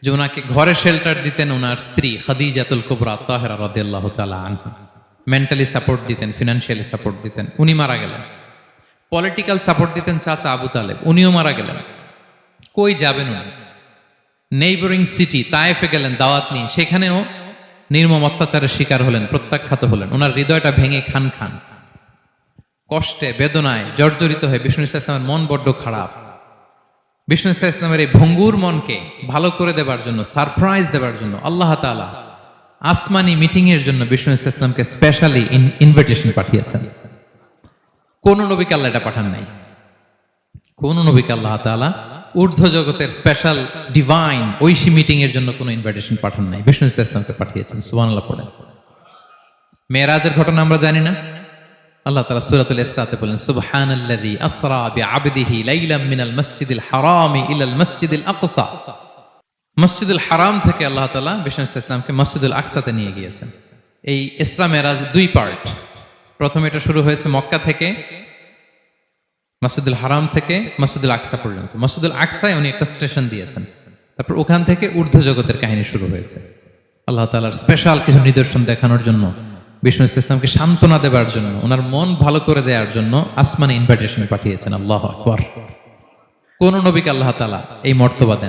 যে ওনাকে ঘরে শেল্টার দিতেন ওনার স্ত্রী খাদিজাতুল কুবরা তাহেরা রাদিয়াল্লাহু তাআলা আনহা। মেন্টালি সাপোর্ট দিতেন, ফিনান্সিয়ালি সাপোর্ট দিতেন, উনি মারা গেলেন। পলিটিক্যাল সাপোর্ট দিতেন চাচা আবু তালেব, উনিও মারা গেলেন। কই যাবেন উনি? নেইবরিং সিটি তায়েফে গেলেন দাওয়াত নিয়ে, সেখানেও নির্মম অত্যাচারের শিকার হলেন, প্রত্যাখ্যাত হলেন। ওনার হৃদয়টা ভেঙে খান খান, কষ্টে বেদনায় জর্জরিত হয়ে বিষ্ণু ইসলামের মন বড্ড খারাপ। বিষ্ণু ইসলামের এই ভঙ্গুর মনকে ভালো করে দেবার জন্য, সারপ্রাইজ দেবার জন্য আল্লাহ তাআলা আসমানি মিটিং এর জন্য বিষ্ণু ইসলামকে স্পেশালি ইনভিটেশন পাঠিয়েছেন। কোন নবীকে আল্লাহ এটা পাঠান নাই। কোন নবীকে আল্লাহ তাআলা ঊর্ধ্ব জগতের স্পেশাল ডিভাইন ঐশী মিটিং এর জন্য কোনো ইনভিটেশন পাঠান নাই, বিষ্ণু ইসলামকে পাঠিয়েছেন। সুবহানাল্লাহ পড়েন। মেরাজের ঘটনা আমরা জানি না? আল্লাহ তাআলা সূরাতুল ইসরাতে বলেন, সুবহানাল্লাযী আসরা বিআবদিহি লাইলাম মিনাল মাসজিদিল হারামি ইলাল মাসজিদিল আকসা। মসজিদুল হারাম থেকে আল্লাহ তাআলা বিষ্ণু ইসলামকে মসজিদুল আকসাতে নিয়ে গিয়েছেন। এই ইসরা মেরাজ দুই পার্ট। প্রথমে এটা শুরু হয়েছে মক্কা থেকে, মসজিদুল হারাম থেকে মসজিদুল আকসা পর্যন্ত। মসজিদুল আকসায় উনি একটা স্টেশন দিয়েছেন, তারপর ওখান থেকে ঊর্ধ্ব জগতের কাহিনী শুরু হয়েছে। আল্লাহ তাআলার স্পেশাল কিছু নিদর্শন দেখানোর জন্য, বিষ্ণু ইসলামকে সান্ত্বনা দেবার জন্য, ওনার মন ভালো করে দেওয়ার জন্য আসমানে ইনভিটেশন পাঠিয়েছেন। আল্লাহু আকবার। কোন নবীকে আল্লাহ তাআলা এই মর্তবা দেন